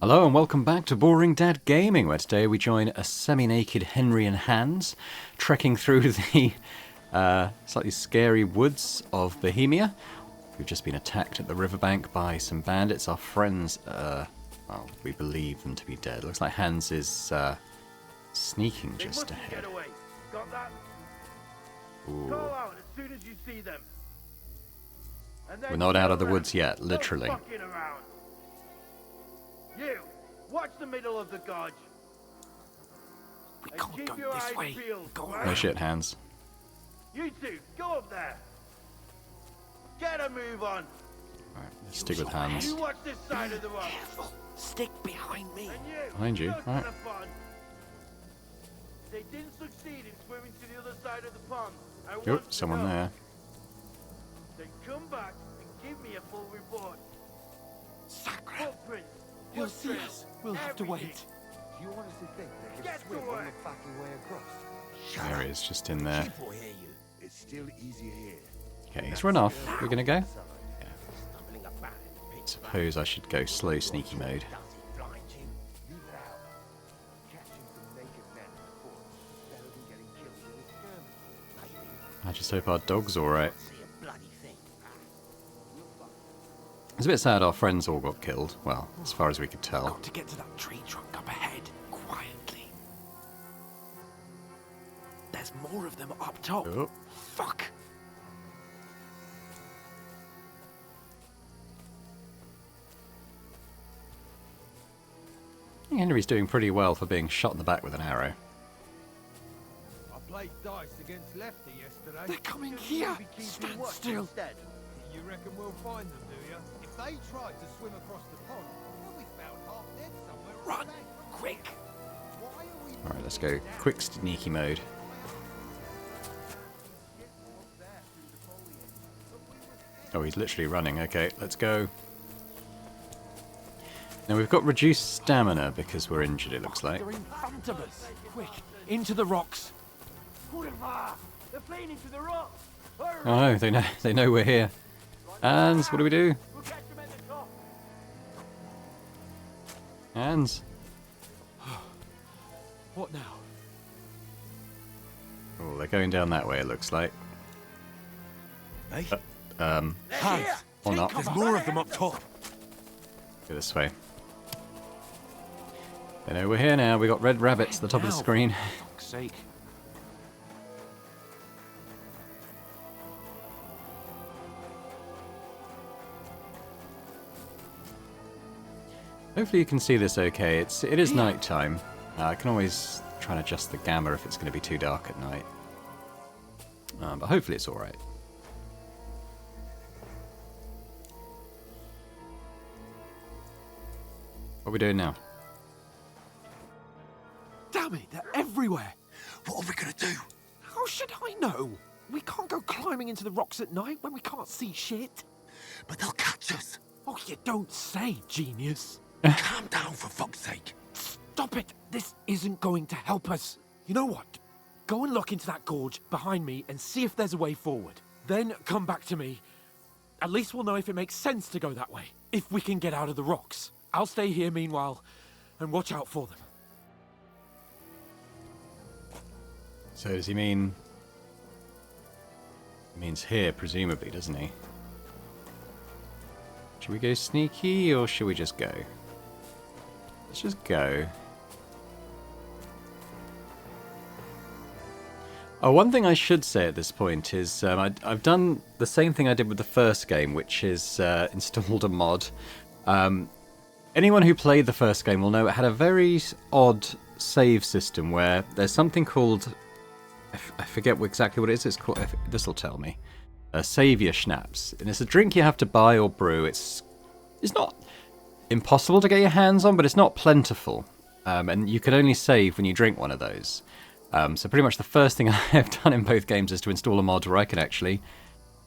Hello and welcome back to Boring Dad Gaming, where today we join a semi-naked Henry and Hans trekking through the slightly scary woods of Bohemia. We've just been attacked at the riverbank by some bandits. Our friends, well, we believe them to be dead. Looks like Hans is sneaking just ahead. Got that? Ooh. Call out as soon as you see them. We're not out of the woods yet, literally. No fucking around. You, watch the middle of the gorge. We can't go this way. No shit, Hans. You two, go up there. Get a move on. Alright, let's stick with Hans. You watch this side of the rock. Careful. Stick behind me. And you, Behind you, look alright. for the fun. They didn't succeed in swimming to the other side of the pond. I Yep, want to someone know. there. Then come back and give me a full report. Sacre. Footprints. He'll see footprints, us. We'll have to everything. wait. Do you honestly think they can Get to swim work. on the fucking way across? There he is, just in there. People hear you. It's still easier here. Okay, he's run off. We're gonna go? Stumbling about in the Suppose I should go slow sneaky mode. Does it blind you? Leave it out. Catching some naked men in the forest is better than getting killed in a skirmish. I just hope our dog's alright. See a bloody thing. It's a bit sad our friends all got killed. Well, as far as we could tell. Got to get to that tree trunk up ahead, quietly. There's more of them up top. Oh. Fuck. I think Henry's doing pretty well for being shot in the back with an arrow. I played dice against Lefty yesterday. They're coming here. Keeping Stand watch still. instead. You reckon we'll find them, do you? If they tried to swim across the pond, they'll be found half dead somewhere. on Run, the bank. quick. Why are we Alright, let's go quick sneaky mode. Oh, he's literally running. Okay, let's go. Now we've got reduced stamina because we're injured, it looks like. They're in front of us. Quick, into the rocks. They're playing into the rock. Hurry. Oh no, they know we're here. Hans, what do we do? We'll catch them at the top. Hans? What now? Oh, they're going down that way, it looks like. Hey? Hans, Or not. there's more of them up top. Go this way. They know we're here now. We got red rabbits at the top of the Now, screen. for fuck's sake. Hopefully you can see this okay. It is night time. I can always try and adjust the gamma if it's going to be too dark at night. But hopefully it's alright. What are we doing now? Damn it, they're everywhere. What are we gonna do? How should I know? We can't go climbing into the rocks at night when we can't see shit. But they'll catch us. Oh, you don't say, genius. Calm down, for fuck's sake. Stop it. This isn't going to help us. You know what? Go and look into that gorge behind me and see if there's a way forward. Then come back to me. At least we'll know if it makes sense to go that way. If we can get out of the rocks. I'll stay here meanwhile and watch out for them. So does he mean... He means here, presumably, doesn't he? Should we go sneaky, or should we just go? Let's just go. Oh, one thing I should say at this point is I've done the same thing I did with the first game, which is installed a mod. Anyone who played the first game will know it had a very odd save system where there's something called... I forget exactly what it is. It's called... This will tell me. Saviour Schnapps. And it's a drink you have to buy or brew. It's not impossible to get your hands on, but it's not plentiful. And you can only save when you drink one of those. So pretty much the first thing I've done in both games is to install a mod where I can actually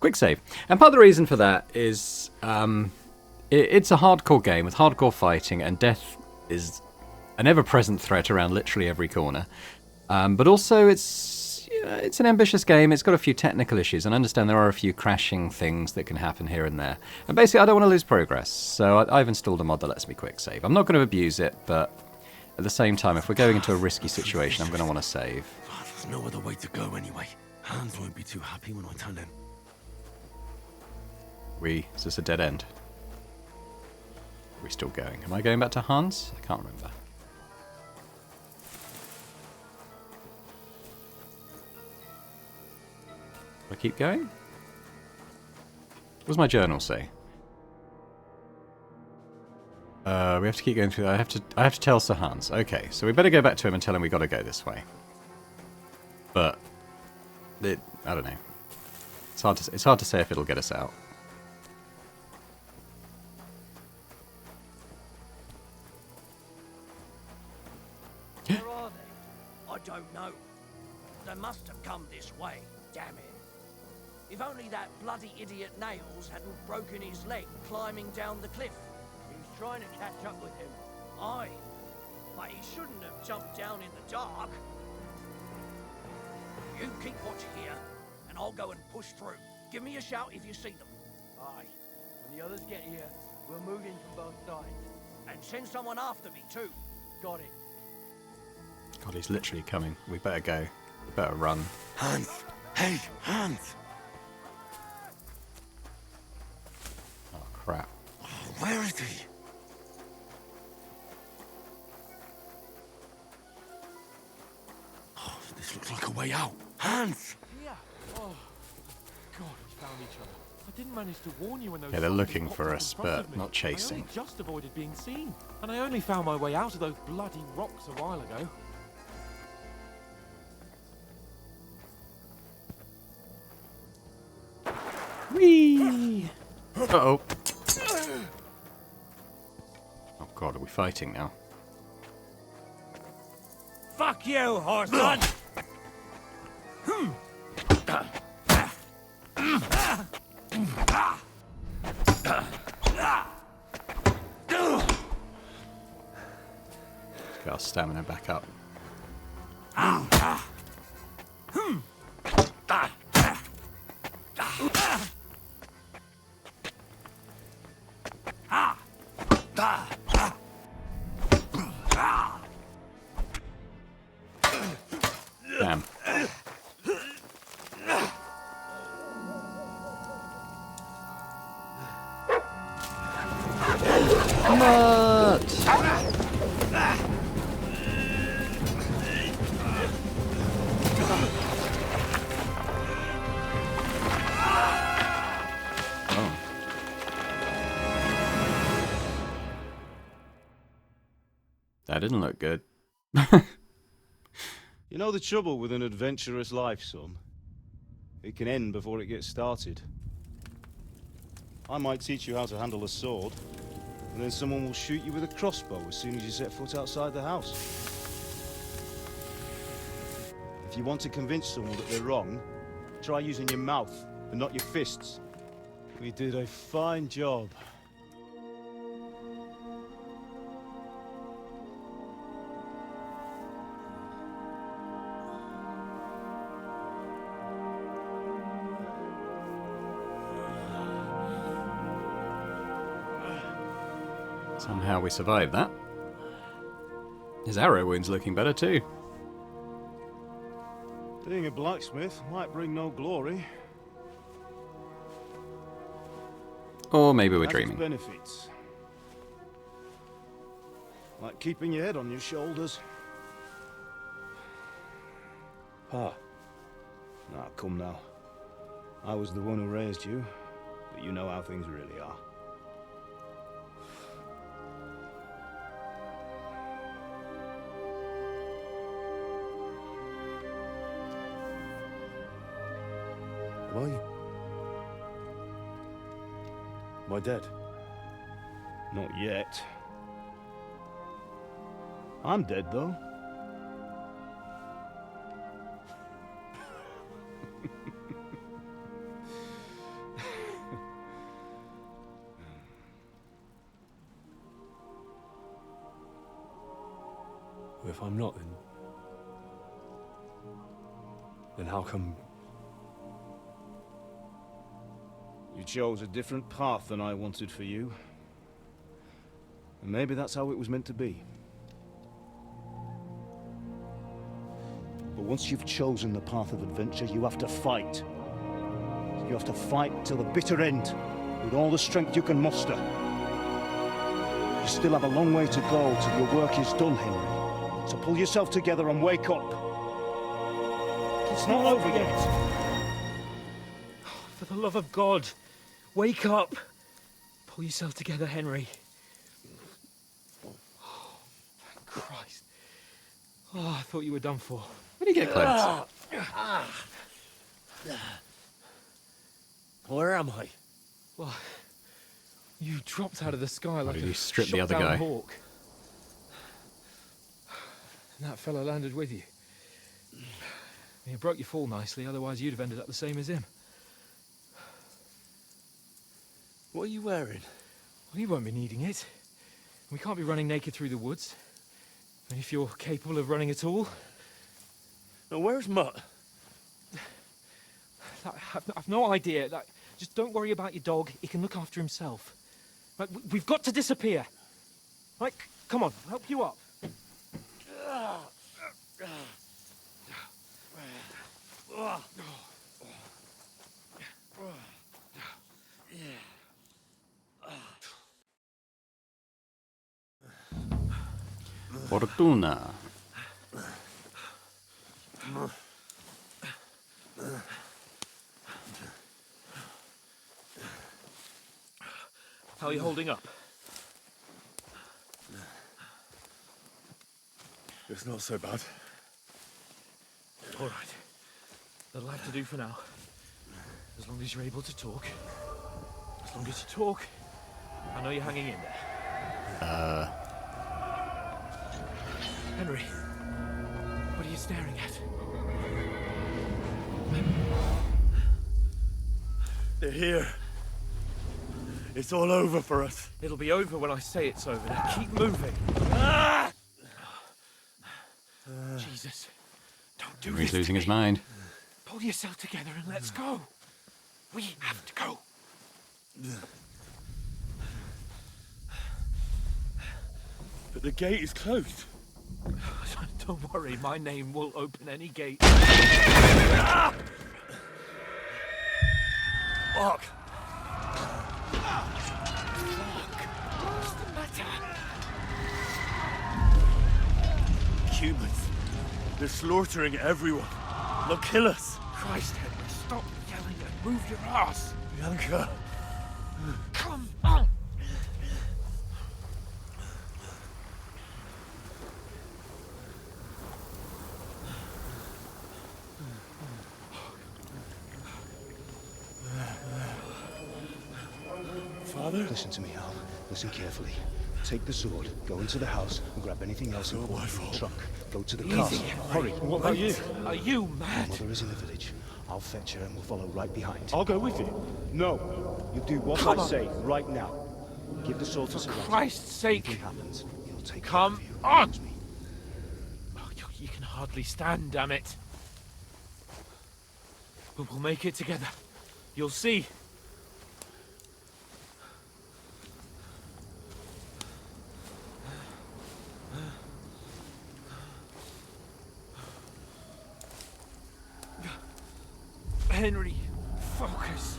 quick save. And part of the reason for that is it's a hardcore game with hardcore fighting, and death is an ever-present threat around literally every corner. But also it's it's an ambitious game. It's got a few technical issues, and I understand there are a few crashing things that can happen here and there. And basically, I don't want to lose progress, so I've installed a mod that lets me quick save. I'm not going to abuse it, but at the same time, if we're going into a risky situation, I'm going to want to save. There's no other way to go anyway. Hans won't be too happy when I tell him. Is this a dead end? Are we still going? Am I going back to Hans? I can't remember. Do I keep going? What does my journal say? We have to keep going through. I have to tell Sir Hans. Okay, so we better go back to him and tell him we got to go this way. But I don't know. It's hard to say if it'll get us out. Where are they? I don't know. They must have come this way, damn it. If only that bloody idiot Nails hadn't broken his leg climbing down the cliff. He was trying to catch up with him. Aye, but he shouldn't have jumped down in the dark. You keep watch here, and I'll go and push through. Give me a shout if you see them. Aye. When the others get here, we'll move in from both sides. And send someone after me, too. Got it. God, he's literally coming. We better go. We better run. Hans! Hey, Hans! Oh, crap. Where is he? Oh, this looks like a way out. Hans! Yeah. Oh, God, we found each other. I didn't manage to warn you when those. Yeah, they're zombies looking popped for up in us, front of but me. not chasing. I only just avoided being seen, and I only found my way out of those bloody rocks a while ago. Whee! Uh-oh. Oh god, are we fighting now? Fuck you, horseman! Get our stamina back up. Damn. Oh. That didn't look good. You know the trouble with an adventurous life, son? It can end before it gets started. I might teach you how to handle a sword, and then someone will shoot you with a crossbow as soon as you set foot outside the house. If you want to convince someone that they're wrong, try using your mouth and not your fists. We did a fine job. Somehow we survived that. His arrow wound's looking better too. Being a blacksmith might bring no glory. Or maybe we're Has its dreaming. benefits. Like keeping your head on your shoulders. Pa. Now, come now. I was the one who raised you, but you know how things really are. Am I? Am I dead? Not yet. I'm dead, though. If I'm not, then Then how come... You chose a different path than I wanted for you. And maybe that's how it was meant to be. But once you've chosen the path of adventure, you have to fight. You have to fight till the bitter end, with all the strength you can muster. You still have a long way to go till your work is done, Henry. So pull yourself together and wake up. It's not over yet. For the love of God, wake up! Pull yourself together, Henry. Oh, thank Christ. Oh, I thought you were done for. When you get close. Where am I? Well, you dropped out of the sky like did a you strip the other shot-down guy? hawk. And that fella landed with you. You broke your fall nicely, otherwise you'd have ended up the same as him. What are you wearing? Well, you won't be needing it. We can't be running naked through the woods. And if you're capable of running at all... Now, where's Mutt? I've no idea. Just don't worry about your dog. He can look after himself. Right, we've got to disappear. Right, come on, I'll help you up. Fortuna. How are you holding up? It's not so bad. All right. That'll have to do for now. As long as you're able to talk. As long as you talk, I know you're hanging in there. Henry, what are you staring at? They're here. It's all over for us. It'll be over when I say it's over. Now keep moving. Jesus. Don't do He's this losing to his me. mind. Pull yourself together and let's go. We have to go. But the gate is closed. Don't worry, my name will open any gate. Fuck! What's the matter? Humans. They're slaughtering everyone. They'll kill us. Christ, Henry, stop yelling and move your ass. Bianca. Come on. Father? Listen to me, Hal. Listen carefully. Take the sword, go into the house, and grab anything else important from the truck. Go to the castle. Hurry. What about you? Are you Your mad? mother is in the village. I'll fetch her and we'll follow right behind. I'll go with you. No. You do what Come I on. say right now. Give the sword to For Sir Christ's sake. Anything happens, he'll take Come care of you. on. Trust me. Oh, you can hardly stand, damn it. But we'll make it together. You'll see. Henry, focus.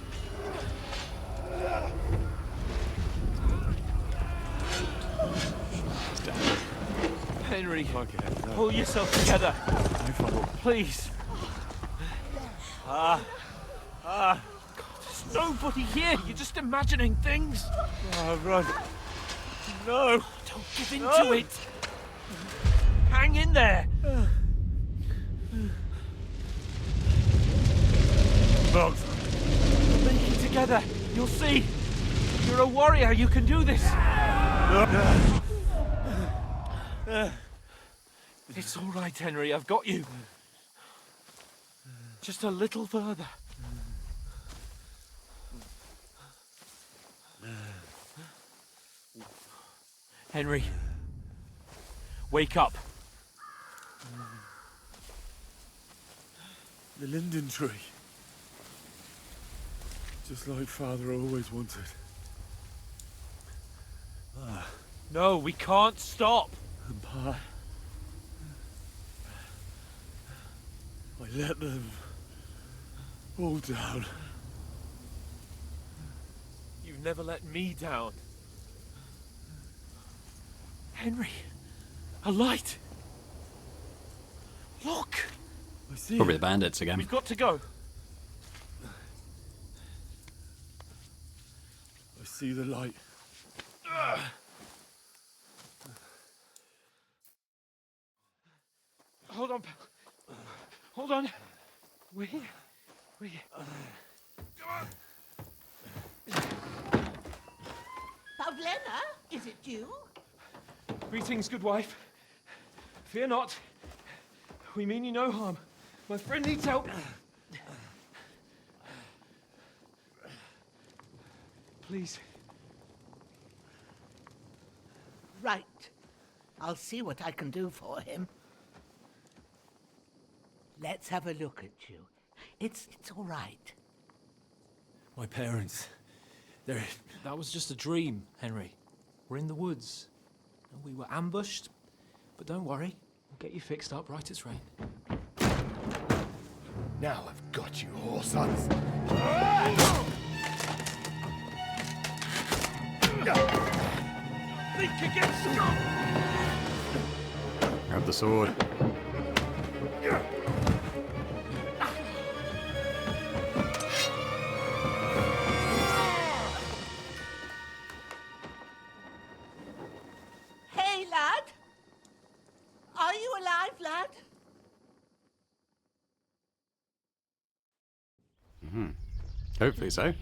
Henry, pull yourself together. Please. God, there's nobody here. You're just imagining things. Run. No. Don't give in to it. Hang in there. Box. We'll make it together. You'll see. You're a warrior. You can do this. It's all right, Henry. I've got you. Just a little further. Henry, wake up. The linden tree. Just like Father always wanted. No, we can't stop. And Pa... I let them all down. You've never let me down. Henry, a light. Look, I see Probably it. the bandits again. we've got to go. I see the light. Hold on, pal. Hold on. We're here. We're here. Pavlena, is it you? Greetings, good wife. Fear not. We mean you no harm. My friend needs help. Please. Right. I'll see what I can do for him. Let's have a look at you. It's all right. My parents. They're... That was just a dream, Henry. We're in the woods. And we were ambushed. But don't worry. We'll get you fixed up right as rain. Now I've got you, whore sons. Think against God! Grab the sword. Hey, lad! Are you alive, lad? Hopefully so.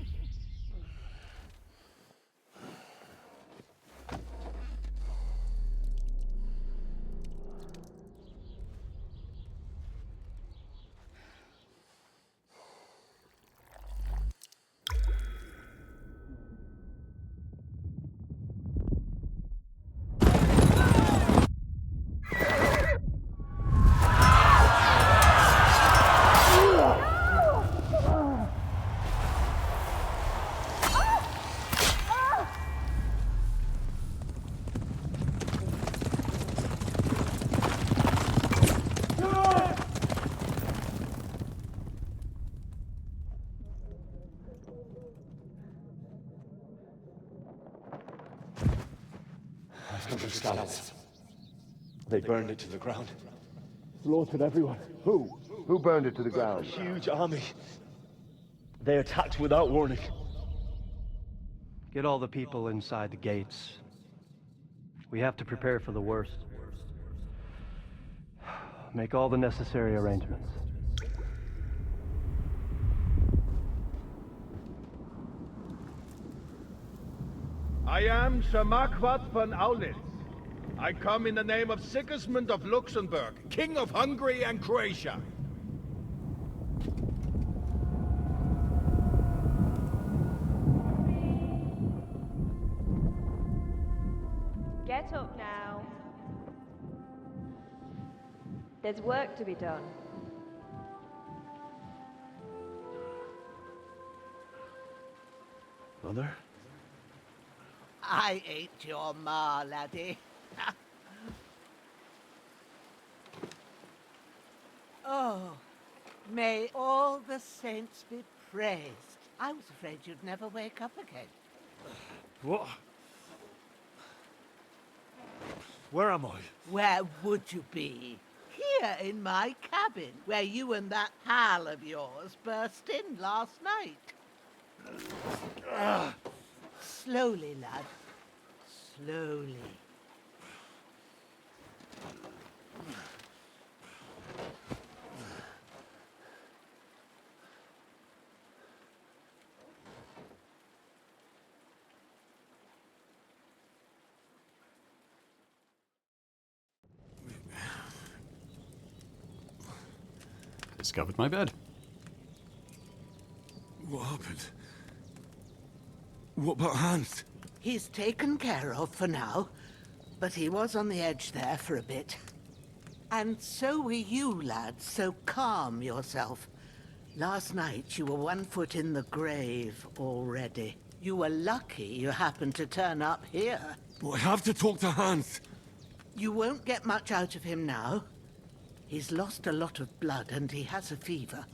They burned it to the ground. Slaughtered everyone. Who? Who burned it to the ground? Huge army. They attacked without warning. Get all the people inside the gates. We have to prepare for the worst. Make all the necessary arrangements. I am Sir Marquardt von Aulitz. I come in the name of Sigismund of Luxembourg, King of Hungary and Croatia. Get up now. There's work to be done. Mother? I ain't your ma, laddie. Oh, may all the saints be praised. I was afraid you'd never wake up again. What? Where am I? Where would you be? Here in my cabin, where you and that pal of yours burst in last night. Slowly, lad. Slowly. Discovered my bed. What happened? What about Hans? He's taken care of for now, but he was on the edge there for a bit. And so were you, lad, so calm yourself. Last night you were 1 foot in the grave already. You were lucky you happened to turn up here. But I have to talk to Hans. You won't get much out of him now. He's lost a lot of blood and he has a fever.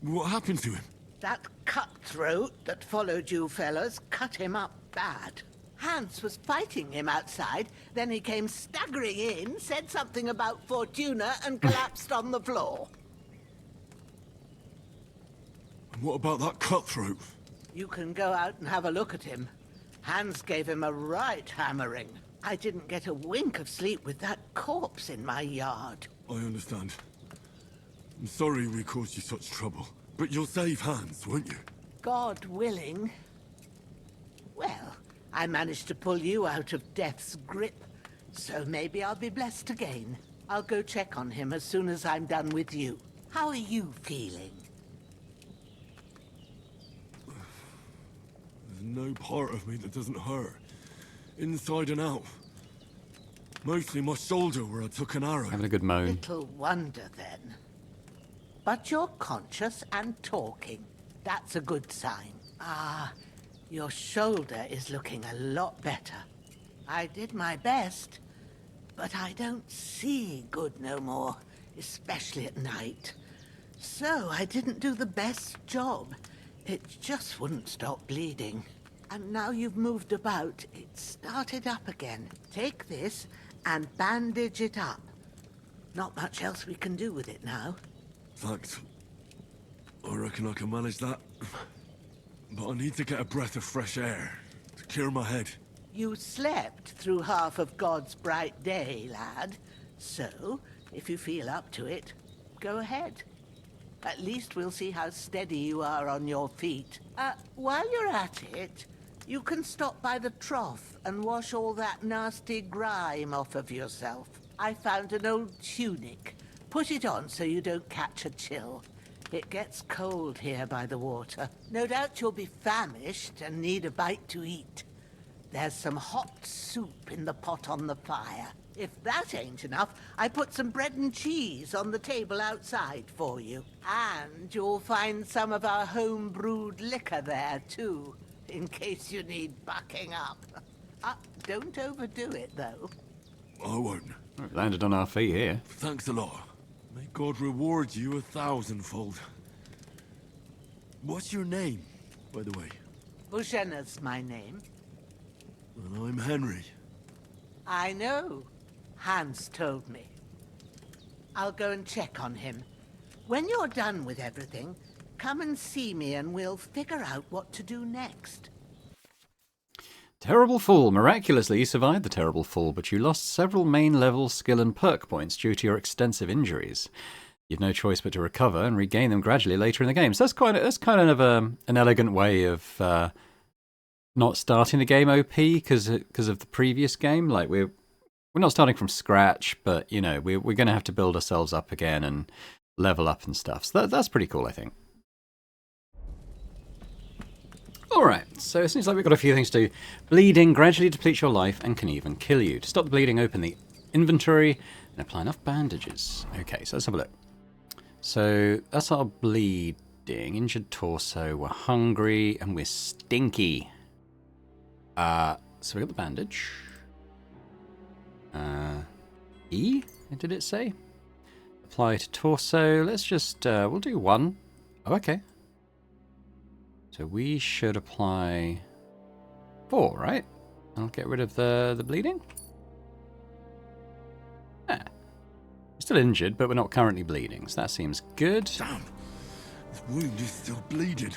What happened to him? That cutthroat that followed you fellas cut him up bad. Hans was fighting him outside, then he came staggering in, said something about Fortuna, and collapsed on the floor. And what about that cutthroat? You can go out and have a look at him. Hans gave him a right hammering. I didn't get a wink of sleep with that corpse in my yard. I understand. I'm sorry we caused you such trouble. But you'll save Hans, won't you? God willing. Well, I managed to pull you out of death's grip, so maybe I'll be blessed again. I'll go check on him as soon as I'm done with you. How are you feeling? There's no part of me that doesn't hurt. Inside and out. Mostly my shoulder where I took an arrow. Having a good moan. Little wonder then. But you're conscious and talking. That's a good sign. Ah, your shoulder is looking a lot better. I did my best, but I don't see good no more, especially at night. So I didn't do the best job. It just wouldn't stop bleeding. And now you've moved about, it started up again. Take this and bandage it up. Not much else we can do with it now. Thanks. I reckon I can manage that. But I need to get a breath of fresh air to clear my head. You slept through half of God's bright day, lad. So, if you feel up to it, go ahead. At least we'll see how steady you are on your feet. While you're at it, you can stop by the trough and wash all that nasty grime off of yourself. I found an old tunic. Put it on so you don't catch a chill. It gets cold here by the water. No doubt you'll be famished and need a bite to eat. There's some hot soup in the pot on the fire. If that ain't enough, I put some bread and cheese on the table outside for you. And you'll find some of our home-brewed liquor there, too, in case you need bucking up. Don't overdo it, though. I won't. We've landed on our feet here. Thanks a lot. May God reward you 1,000-fold. What's your name, by the way? Bushena's my name. And I'm Henry. I know. Hans told me. I'll go and check on him. When you're done with everything, come and see me and we'll figure out what to do next. Terrible fall. Miraculously, you survived the terrible fall, but you lost several main level skill and perk points due to your extensive injuries. You've no choice but to recover and regain them gradually later in the game. So that's kind of an elegant way of not starting the game OP because of the previous game. Like we're not starting from scratch, but you know we're going to have to build ourselves up again and level up and stuff. So that's pretty cool, I think. Alright, so it seems like we've got a few things to do. Bleeding gradually depletes your life and can even kill you. To stop the bleeding, open the inventory and apply enough bandages. Okay, so let's have a look. So that's our bleeding. Injured torso, we're hungry, and we're stinky. So we got the bandage. E, did it say? Apply to torso. Let's just, we'll do one. Oh, okay. So we should apply 4, right? I'll get rid of the bleeding. Yeah. We're still injured, but we're not currently bleeding, so that seems good. Damn! This wound is still bleeding.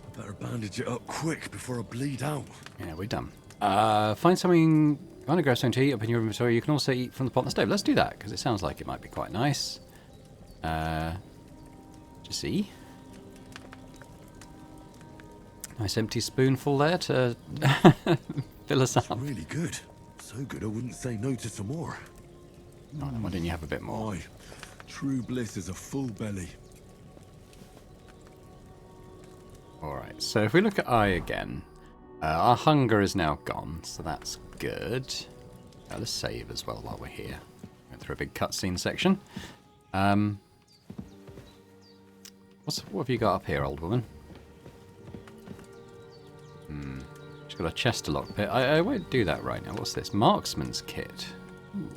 I better bandage it up quick before I bleed out. Yeah, we're done. Find something. If you want to grab something to eat up in your inventory, you can also eat from the pot on the stove. Let's do that, because it sounds like it might be quite nice. Just see. Nice empty spoonful there to fill us up. It's really good. So good I wouldn't say no to some more. Oh, then why didn't you have a bit more? Aye. True bliss is a full belly. Alright, so if we look at I again, our hunger is now gone, so that's good. Let's save as well while we're here. Go for a big cutscene section. What have you got up here, old woman? She's got a chest to lockpick. I won't do that right now. What's this? Marksman's kit. Ooh.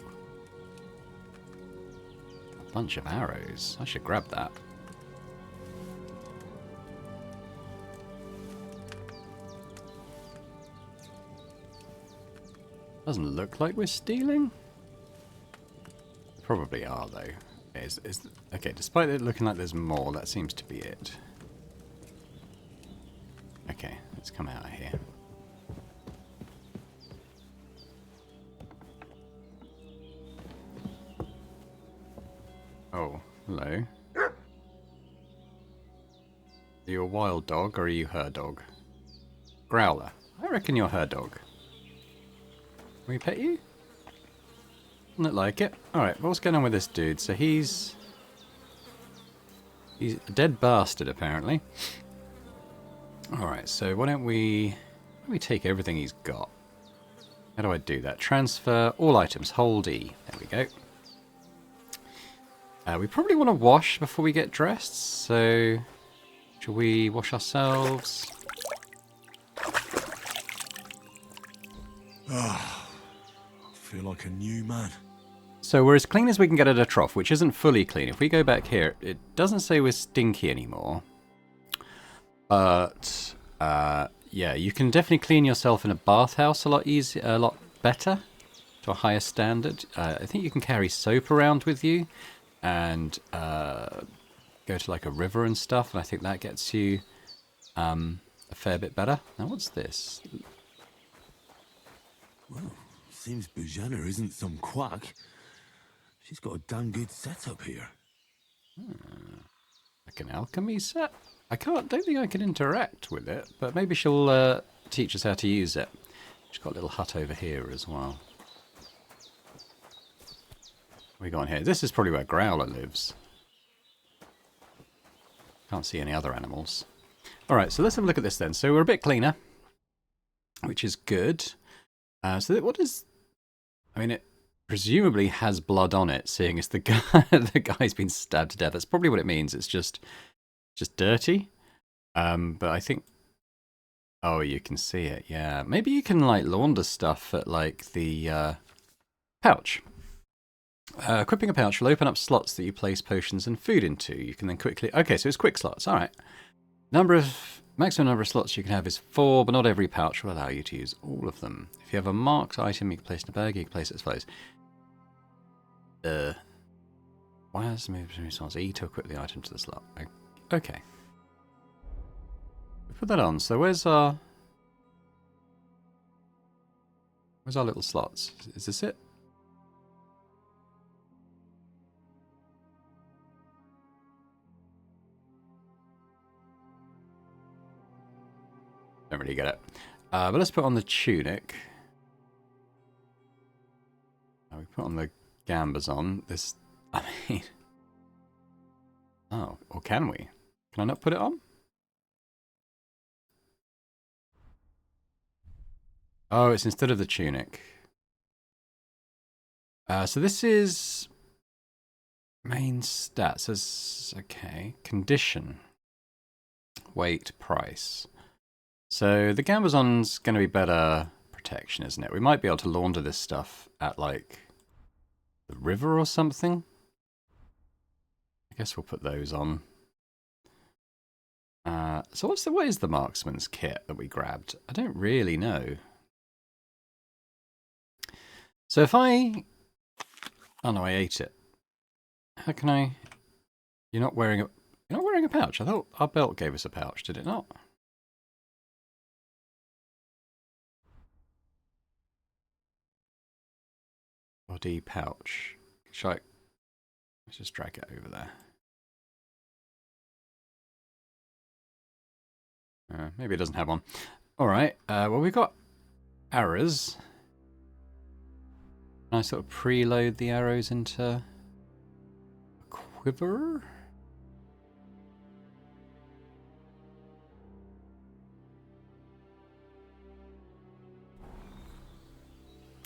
A bunch of arrows. I should grab that. Doesn't look like we're stealing. Probably are, though. Okay, despite it looking like there's more, that seems to be it. Okay, let's come out of here. Oh, hello. Are you a wild dog, or are you her dog? Growler. I reckon you're her dog. Can we pet you? Doesn't look like it. Alright, what's going on with this dude? So he's a dead bastard, apparently. Alright, so why don't we take everything he's got? How do I do that? Transfer all items. Hold E. There we go. We probably want to wash before we get dressed, so shall we wash ourselves? I feel like a new man. So we're as clean as we can get at a trough, which isn't fully clean. If we go back here, it doesn't say we're stinky anymore. But yeah, you can definitely clean yourself in a bathhouse a lot easier, a lot better, to a higher standard. I think you can carry soap around with you and go to like a river and stuff, and I think that gets you a fair bit better. Now, what's this? Well, seems Bujana isn't some quack. She's got a damn good setup here. Like an alchemy set? Don't think I can interact with it, but maybe she'll teach us how to use it. She's got a little hut over here as well. What we got on here? This is probably where Growler lives. Can't see any other animals. Alright, so let's have a look at this then. So we're a bit cleaner, which is good. So what is... I mean, it presumably has blood on it, seeing as the guy's been stabbed to death. That's probably what it means. It's just dirty. But I think... Oh, you can see it, yeah. Maybe you can, like, launder stuff at, like, the pouch. Equipping a pouch will open up slots that you place potions and food into. You can then quickly... Okay, so it's quick slots, alright. Maximum number of slots you can have is 4, but not every pouch will allow you to use all of them. If you have a marked item you can place in a bag, you can place it as follows. Why has the move between slots? E to equip the item to the slot. Okay. We put that on. So where's our little slots? Is this it? Don't really get it. But let's put on the tunic. We put on the gambas on. This, I mean... Oh, or can we? Can I not put it on? Oh, it's instead of the tunic. So this is... Main stats. As okay. Condition. Weight, price. So the Gambazon's going to be better protection, isn't it? We might be able to launder this stuff at, like, the river or something. I guess we'll put those on. So what is the marksman's kit that we grabbed? I don't really know. So if I... Oh no, I ate it. How can I... You're not wearing a pouch. I thought our belt gave us a pouch, did it not? Body pouch. Let's just drag it over there. Maybe it doesn't have one. Alright, well we've got arrows. Can I sort of preload the arrows into a quiver?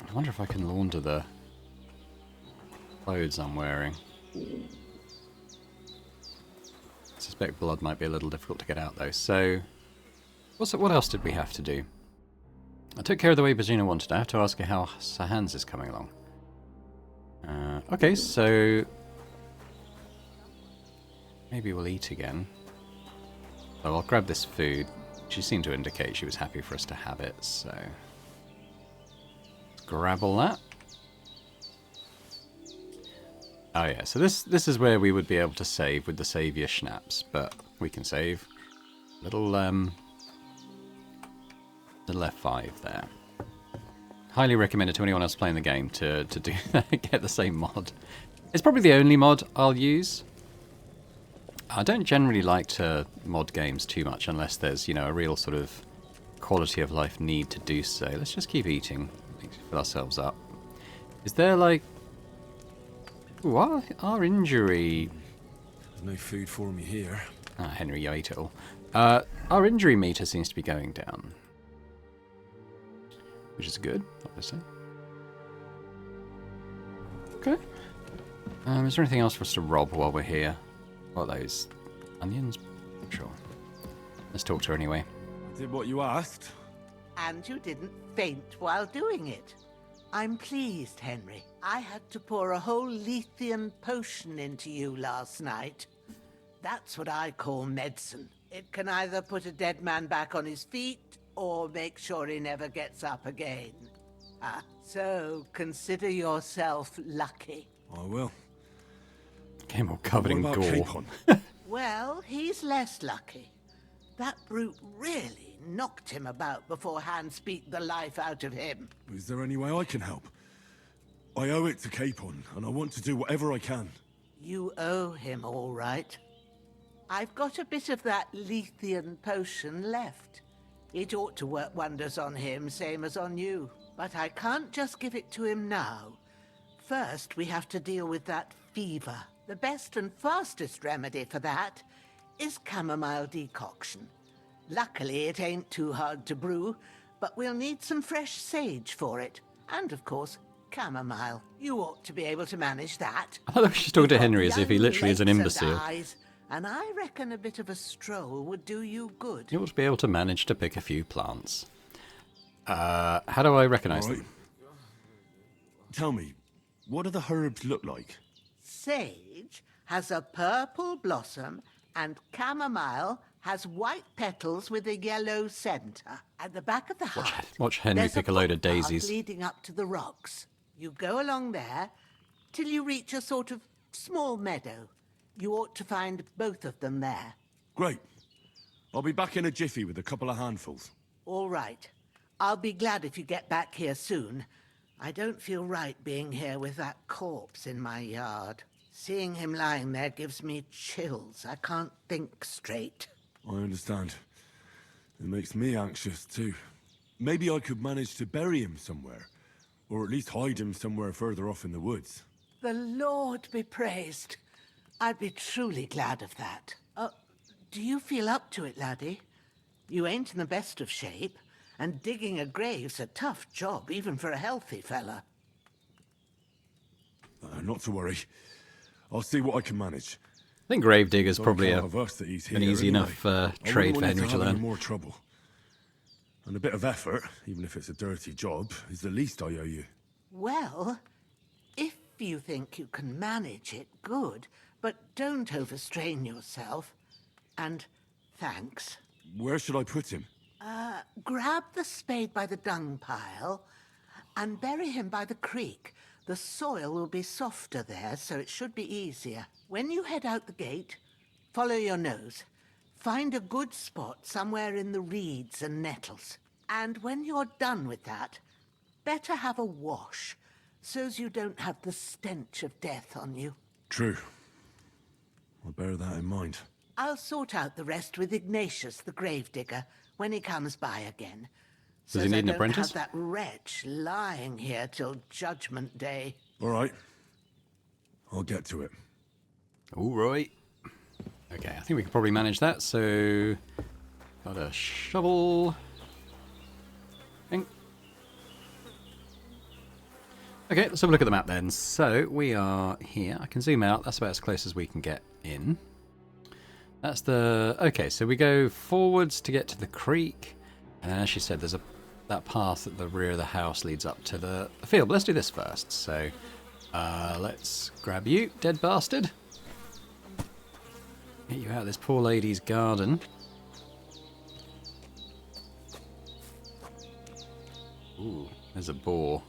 I wonder if I can launder the... clothes I'm wearing. I suspect blood might be a little difficult to get out though. So, what else did we have to do? I took care of the way Bettina wanted. I have to ask her how Sir Hans is coming along. Okay, so maybe we'll eat again. Oh, I'll grab this food. She seemed to indicate she was happy for us to have it, so let's grab all that. Oh yeah, so this is where we would be able to save with the saviour schnapps, but we can save little F5 there. Highly recommended to anyone else playing the game to do get the same mod. It's probably the only mod I'll use. I don't generally like to mod games too much unless there's, you know, a real sort of quality of life need to do so. Let's just keep eating, fill ourselves up. Is there like... Ooh, our injury... There's no food for me here. Ah, Henry, you ate it all. Our injury meter seems to be going down. Which is good, obviously. Okay. Is there anything else for us to rob while we're here? What are those? Onions? Sure. Let's talk to her anyway. I did what you asked. And you didn't faint while doing it. I'm pleased, Henry. I had to pour a whole Lethean potion into you last night. That's what I call medicine. It can either put a dead man back on his feet, or make sure he never gets up again. So consider yourself lucky. I will. Came all covered in gore. Capon? Well, he's less lucky. That brute really knocked him about before Hans beat the life out of him. Is there any way I can help? I owe it to Capon, and I want to do whatever I can. You owe him, all right. I've got a bit of that Lethean potion left. It ought to work wonders on him, same as on you. But I can't just give it to him now. First, we have to deal with that fever. The best and fastest remedy for that is chamomile decoction. Luckily, it ain't too hard to brew, but we'll need some fresh sage for it. And, of course, chamomile. You ought to be able to manage that. I thought she's talking to Henry as if he literally is an imbecile. And I reckon a bit of a stroll would do you good. You ought to be able to manage to pick a few plants. How do I recognise them? Tell me, what do the herbs look like? Sage has a purple blossom, and chamomile has white petals with a yellow centre. At the back of the hut, Watch Henry pick a load of daisies. leading up to the rocks. You go along there till you reach a sort of small meadow. You ought to find both of them there. Great. I'll be back in a jiffy with a couple of handfuls. All right. I'll be glad if you get back here soon. I don't feel right being here with that corpse in my yard. Seeing him lying there gives me chills. I can't think straight. I understand. It makes me anxious too. Maybe I could manage to bury him somewhere. Or at least hide him somewhere further off in the woods. The Lord be praised. I'd be truly glad of that. Do you feel up to it, laddie? You ain't in the best of shape, and digging a grave's a tough job, even for a healthy fella. Not to worry. I'll see what I can manage. I think Gravedigger's probably Don't count of us that he's an here easy anyway. enough trade for I Henry wouldn't to want him to have any learn. more trouble. And a bit of effort, even if it's a dirty job, is the least I owe you. Well, if you think you can manage it, good. But don't overstrain yourself. And thanks. Where should I put him? Grab the spade by the dung pile and bury him by the creek. The soil will be softer there, so it should be easier. When you head out the gate, follow your nose. Find a good spot somewhere in the reeds and nettles. And when you're done with that, better have a wash, so's you don't have the stench of death on you. True. I'll bear that in mind. I'll sort out the rest with Ignatius, the gravedigger, when he comes by again. Does he need an apprentice? Have that wretch lying here till Judgment Day. All right. I'll get to it. All right. Okay, I think we can probably manage that. So, got a shovel. Okay, let's have a look at the map then. So we are here. I can zoom out. That's about as close as we can get in. That's the... Okay, so we go forwards to get to the creek. And then, as she said, there's that path at the rear of the house leads up to the field. But let's do this first. So let's grab you, dead bastard. Get you out of this poor lady's garden. Ooh, there's a boar.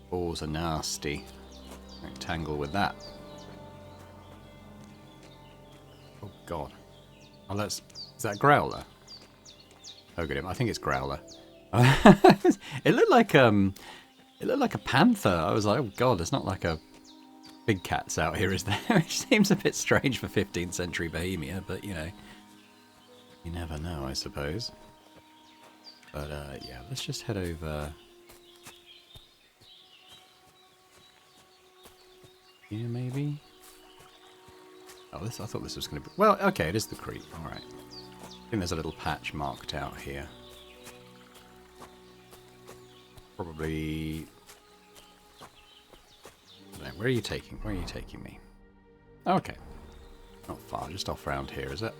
Boars are nasty. Don't tangle with that. Oh god. Oh, is that Growler? Oh good, I think it's Growler. It looked like a panther. I was like, oh god, there's not like a big cats out here, is there? Which seems a bit strange for 15th century Bohemia, but you know, you never know, I suppose. But yeah, let's just head over. Here, maybe? Oh, I thought this was going to be... Well, okay, it is the creek. Alright. I think there's a little patch marked out here. Probably... I don't know, where are you taking me? Okay. Not far, just off round here, is it?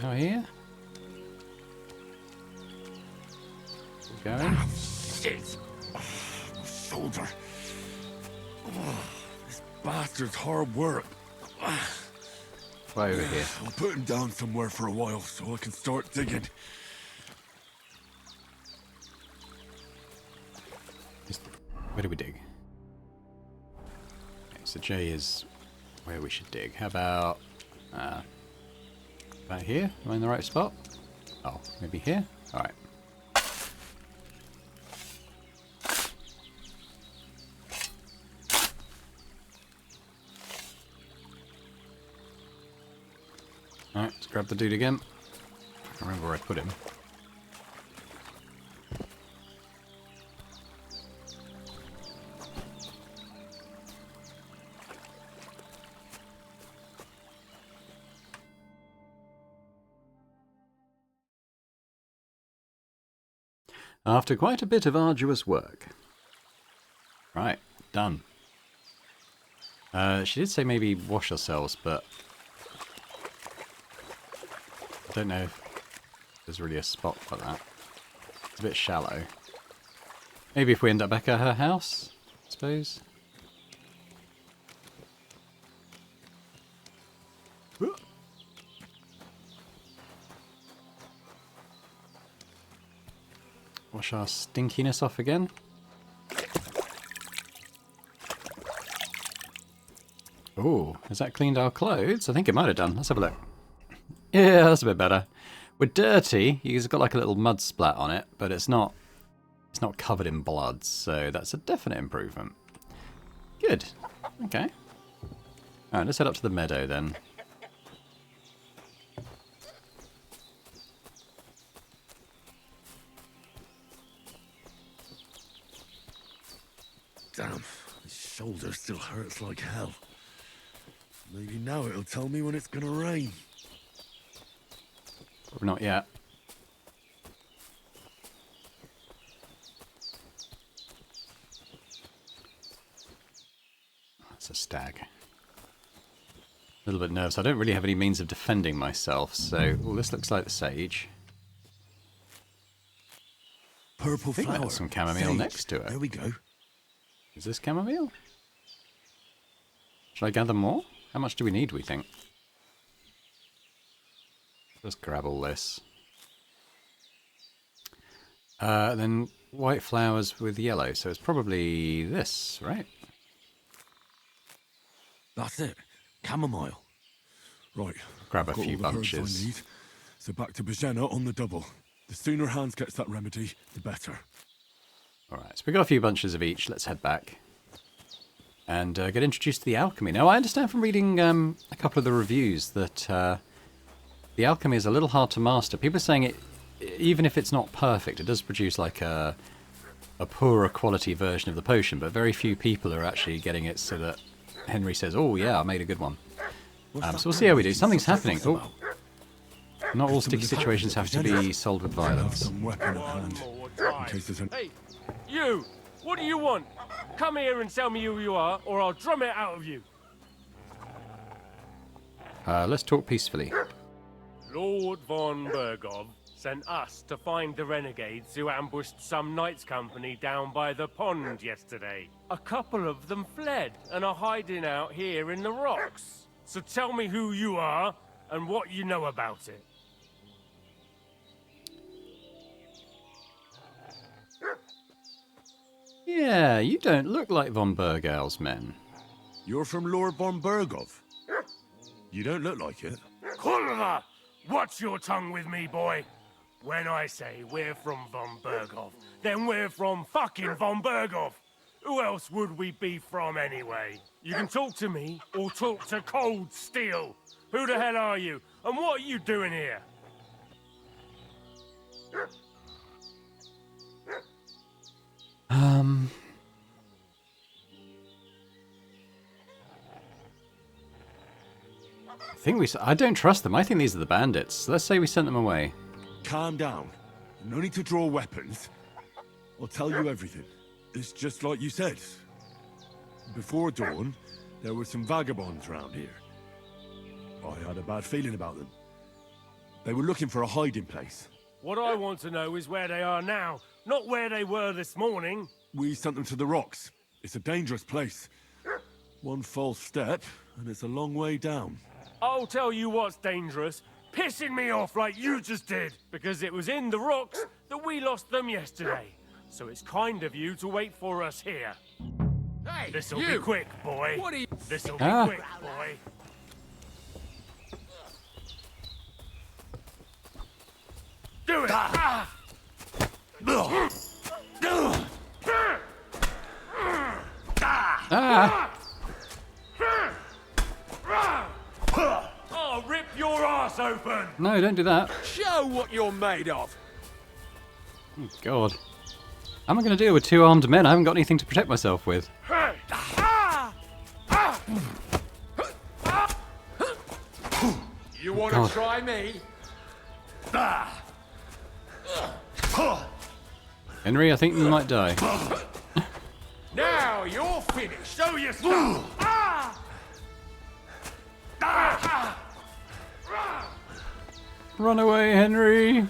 Oh, here? Going? Shit! Oh, my shoulder. Oh, this bastard's hard work. Way over here. I'll put him down somewhere for a while so I can start digging. Where do we dig? Okay, so J is where we should dig. How about here? Am I in the right spot? Oh, maybe here? Alright. Alright, let's grab the dude again. I can't remember where I put him. After quite a bit of arduous work. Right, done. She did say maybe wash ourselves, but I don't know if there's really a spot for that. It's a bit shallow. Maybe if we end up back at her house, I suppose. Wash our stinkiness off again. Oh, has that cleaned our clothes? I think it might have done. Let's have a look. Yeah, that's a bit better. We're dirty. It's got like a little mud splat on it, but it's not covered in blood, so that's a definite improvement. Good. Okay. Alright, let's head up to the meadow then. Damn, my shoulder still hurts like hell. Maybe now it'll tell me when it's gonna rain. Probably not yet. That's a stag. A little bit nervous. I don't really have any means of defending myself, so... Oh, this looks like the sage. Purple flower. There's some chamomile Sage. next to it. There we go. Is this chamomile? Should I gather more? How much do we need, we think? Let's grab all this. Then white flowers with yellow, so it's probably this, right? That's it. Chamomile. Right. Grab a I've got few all the herbs bunches. I need. So back to Bohemia on the double. The sooner Hans gets that remedy, the better. Alright, so we got a few bunches of each. Let's head back. And get introduced to the alchemy. Now, I understand from reading a couple of the reviews that the alchemy is a little hard to master. People are saying it, even if it's not perfect, it does produce like a poorer quality version of the potion, but very few people are actually getting it so that Henry says, oh yeah, I made a good one. So we'll see how we do. Something's happening. Oh, Not all sticky situations have to be solved with I'll have violence. some weapon at hand. In case there's an... Hey, you! What do you want? Come here and tell me who you are, or I'll drum it out of you. Let's talk peacefully. Lord von Bergov sent us to find the renegades who ambushed some knights company down by the pond yesterday. A couple of them fled and are hiding out here in the rocks. So tell me who you are and what you know about it. Yeah, you don't look like von Bergau's men. You're from Lord von Bergov? You don't look like it. Kulva! Watch your tongue with me, boy. When I say we're from von Bergov, then we're from fucking von Bergov. Who else would we be from anyway? You can talk to me or talk to Cold Steel. Who the hell are you? And what are you doing here? I don't trust them. I think these are the bandits. Let's say we sent them away. Calm down. No need to draw weapons. I'll tell you everything. It's just like you said. Before dawn, there were some vagabonds around here. I had a bad feeling about them. They were looking for a hiding place. What I want to know is where they are now, not where they were this morning. We sent them to the rocks. It's a dangerous place. One false step, and it's a long way down. I'll tell you what's dangerous. Pissing me off like you just did. Because it was in the rocks that we lost them yesterday. So it's kind of you to wait for us here. Hey, This'll be quick, boy. What are you... This'll be quick, boy. Do it! I'll rip your ass open! No, don't do that. Show what you're made of! Oh, God. How am I going to deal with two armed men? I haven't got anything to protect myself with. You want to try me? Henry, I think you might die. Now you're finished. Show your stuff! Run away, Henry!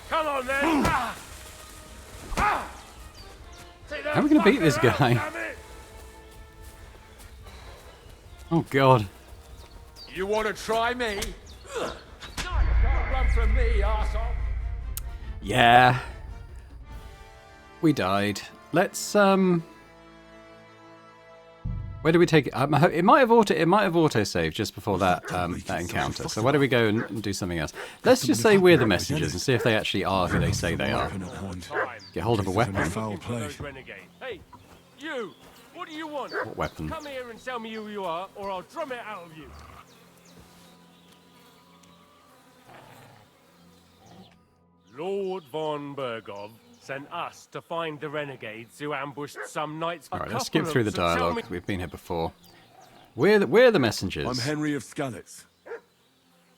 Come on then! How are we going to beat this guy? Oh, God. You want to try me? You can't run from me, arsehole. Yeah. We died. Let's, where do we take it? It might have auto-saved just before that that encounter. So why don't we go and do something else? Let's just say we're the messengers and see if they actually are who they say they are. Get hold of a weapon. Foul play. Hey, you! What do you want? What weapon? Come here and tell me who you are, or I'll drum it out of you. Lord von Bergov sent us to find the renegades who ambushed some knights. All right, let's skip through the dialogue. We've been here before. We're the messengers. I'm Henry of Skalitz.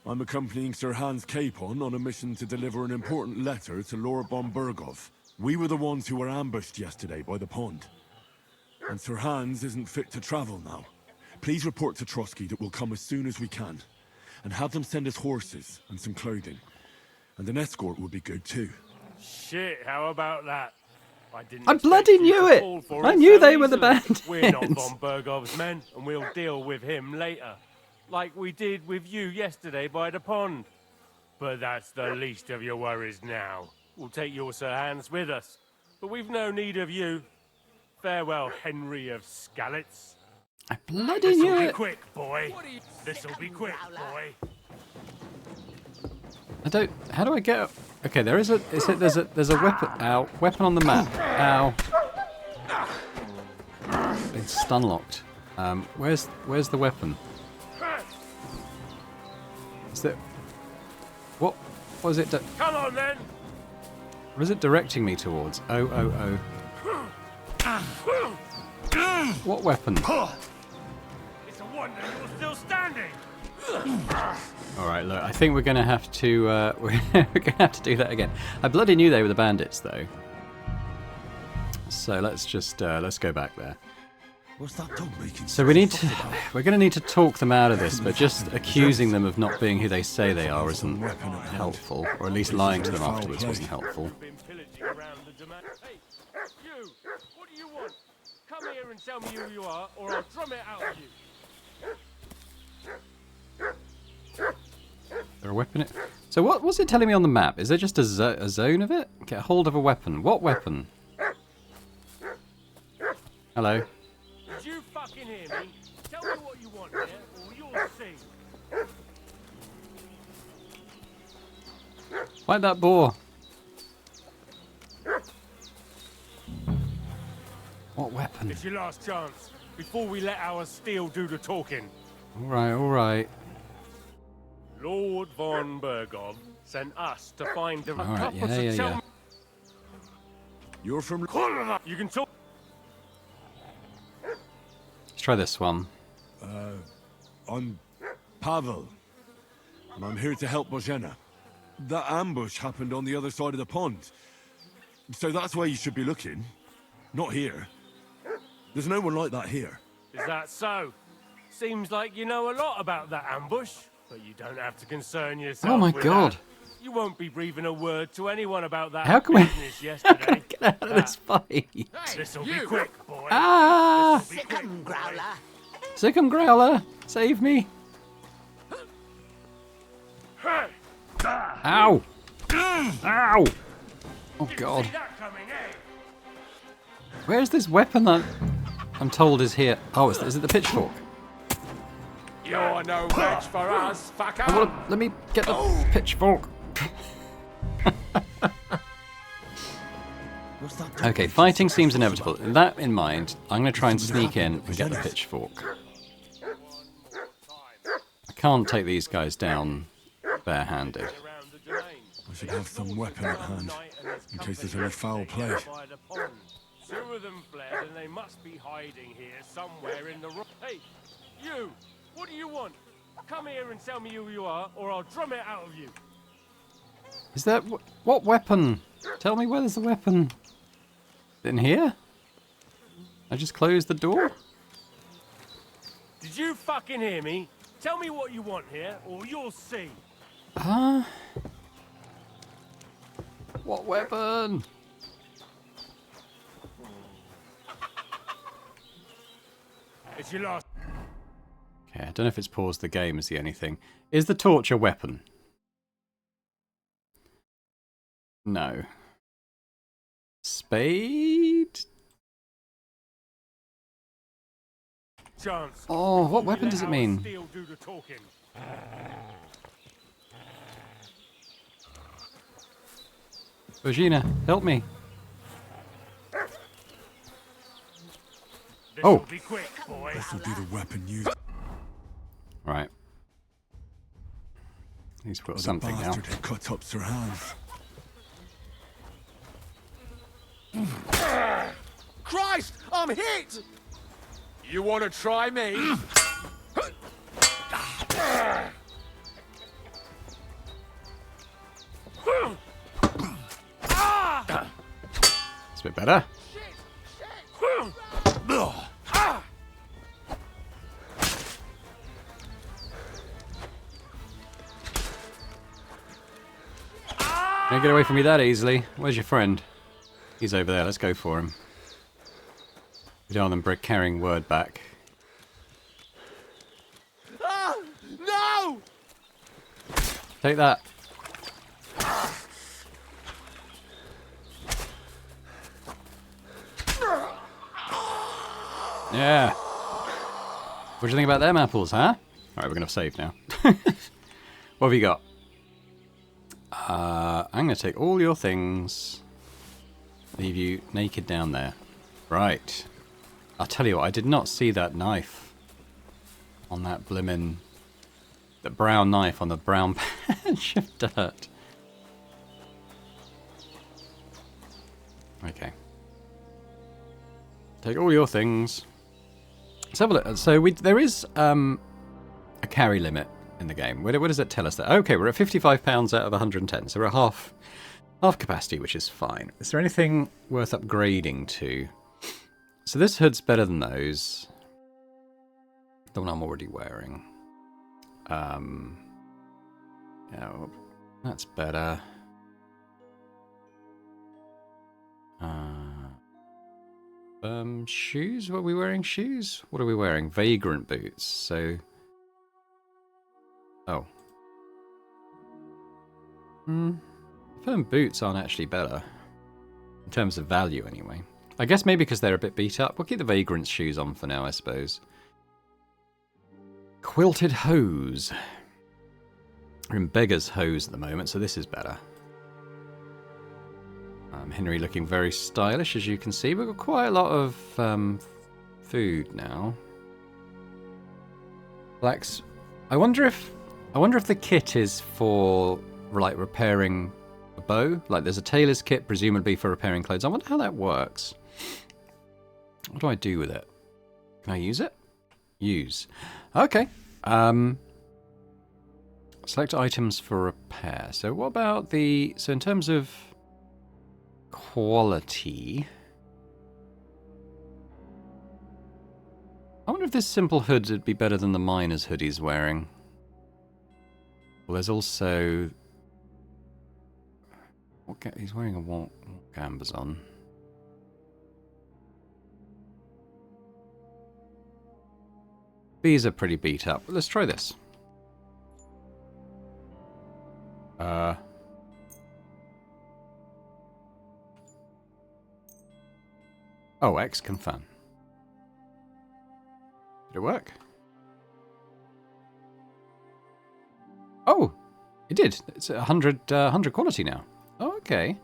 I'm accompanying Sir Hans Capon on a mission to deliver an important letter to Lord von Bergov. We were the ones who were ambushed yesterday by the pond. And Sir Hans isn't fit to travel now. Please report to Trotsky that we'll come as soon as we can. And have them send us horses and some clothing. And an escort would be good too. Shit, how about that? I bloody knew it! I knew they were the bandits! We're not von Bergov's men, and we'll deal with him later. Like we did with you yesterday by the pond. But that's the least of your worries now. We'll take your Sir Hans with us. But we've no need of you. Farewell, Henry of Skalitz. I bloody knew This'll be it! quick, boy. This'll be quick, boy. I don't... How do I get up? Okay, there's a weapon... Ow. Weapon on the map. Ow. It's stun locked. Where's the weapon? Is that... What was it... Come on, then! What is it directing me towards? Oh. What weapon? It's a wonder you're still standing! Alright, look, I think we're gonna have to we're gonna have to do that again. I bloody knew they were the bandits though. So let's just let's go back there. What's that dog making? So we're gonna need to talk them out of this, but just accusing them of not being who they say they are isn't helpful, or at least lying to them afterwards wasn't helpful. Been pillaging around the domain. Hey, you! What do you want? Come here and tell me who you are, or I'll drum it out of you. Is there a weapon? So what was it telling me on the map? Is there just a zone of it? Get hold of a weapon. What weapon? Hello. Did you fucking hear me? Tell me what you want here, or you'll see. Fight that boar. What weapon? It's your last chance, before we let our steel do the talking. Alright, alright. Lord von Bergov sent us to find the Alright, yeah. You're from... You can talk... Let's try this one. I'm Pavel, and I'm here to help Bohemia. That ambush happened on the other side of the pond. So that's where you should be looking. Not here. There's no one like that here. Is that so? Seems like you know a lot about that ambush, but you don't have to concern yourself. Oh my with god. That. You won't be breathing a word to anyone about that How can we business yesterday. get out of this fight? This'll be quick, boy. Ah! Sick'em, Growler. Sick'em Growler, save me! Ow! Ow! Oh god. Where's this weapon that I'm told is here? Oh, is it the pitchfork? You're no match for us, fucker! Oh, well, let me get the pitchfork. Okay, fighting seems inevitable. With that in mind, I'm going to try and sneak in and get the pitchfork. I can't take these guys down barehanded. I should have some weapon at hand, in case there's any foul play. Two of them fled, and they must be hiding here somewhere in the room. Hey, you! What do you want? Come here and tell me who you are, or I'll drum it out of you. Is that... what weapon? Tell me where there's the weapon. In here? I just closed the door? Did you fucking hear me? Tell me what you want here, or you'll see. What weapon? It's your last... Okay, I don't know if it's paused the game is the only thing. Is the torch a weapon? No. Spade? Chance. Oh, what weapon does it mean? Do the talking. Bohemia, help me. This'll be quick, boy. This'll be the weapon used. Right. He's got something now. The bastard had cut up Sir Hans. Christ! I'm hit! You want to try me? It's a bit better. Can't get away from me that easily. Where's your friend? He's over there. Let's go for him. We don't want them carrying word back. No! Take that. Yeah. What do you think about them apples, huh? Alright, we're going to save now. What have you got? I'm going to take all your things. Leave you naked down there. Right. I'll tell you what, I did not see that knife on that blimmin'... the brown knife on the brown patch of dirt. Okay. Take all your things. Let's have a look. So there is a carry limit in the game. Where does it tell us that? Okay, we're at £55 out of 110, so we're at half capacity, which is fine. Is there anything worth upgrading to? So this hood's better than those. The one I'm already wearing. Yeah, well, that's better. Shoes? What are we wearing? Shoes? What are we wearing? Vagrant boots. So, oh. Firm boots aren't actually better in terms of value, anyway. I guess maybe because they're a bit beat up. We'll keep the Vagrant's shoes on for now, I suppose. Quilted hose. We're in beggar's hose at the moment, so this is better. Henry looking very stylish, as you can see. We've got quite a lot of food now. Blacks. I wonder if the kit is for like repairing a bow. Like there's a tailor's kit, presumably for repairing clothes. I wonder how that works. What do I do with it? Can I use it? Use. Okay. Select items for repair. So what about the... So in terms of quality... I wonder if this simple hood would be better than the miner's hood he's wearing. Well, there's also... He's wearing a walk gambas on. These are pretty beat up. Let's try this. Oh, X confirm. Did it work? Oh, it did. It's 100 quality now. Oh, okay.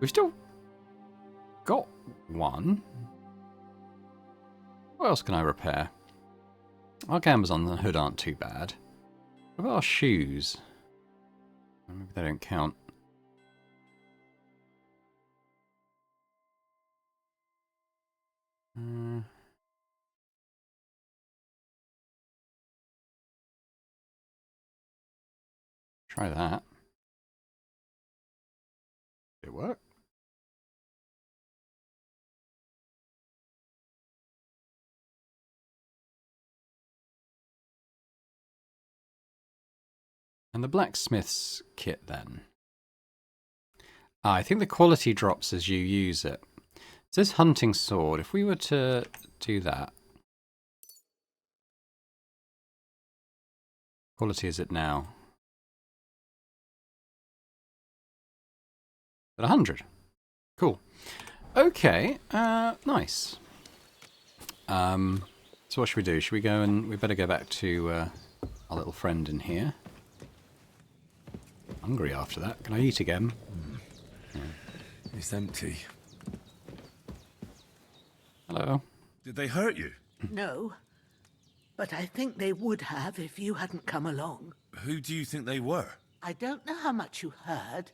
We've still got one. What else can I repair? Our gambas on the hood aren't too bad. What about our shoes? Maybe they don't count. Try that. Did it work? And the blacksmith's kit then. I think the quality drops as you use it. So this hunting sword, if we were to do that. Quality is it now? At 100. Cool. Okay, nice. So what should we do? Should we go and... We better go back to our little friend in here. Hungry after that. Can I eat again? It's empty. Hello. Did they hurt you? No, but I think they would have if you hadn't come along. Who do you think they were? I don't know how much you heard.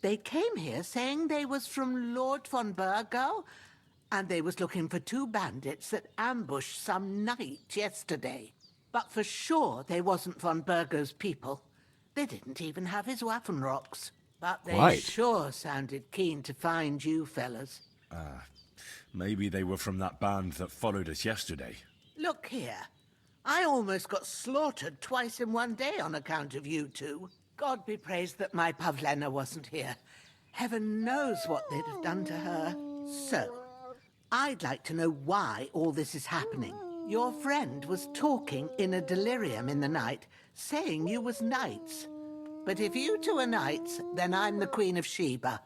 They came here saying they was from Lord von Burgo, and they was looking for 2 bandits that ambushed some knight yesterday. But for sure they wasn't von Burgo's people. They didn't even have his Waffenrocks. But they sure sounded keen to find you fellas. Maybe they were from that band that followed us yesterday. Look here. I almost got slaughtered twice in one day on account of you two. God be praised that my Pavlena wasn't here. Heaven knows what they'd have done to her. So, I'd like to know why all this is happening. Your friend was talking in a delirium in the night, saying you was knights. But if you two are knights, then I'm the Queen of Sheba.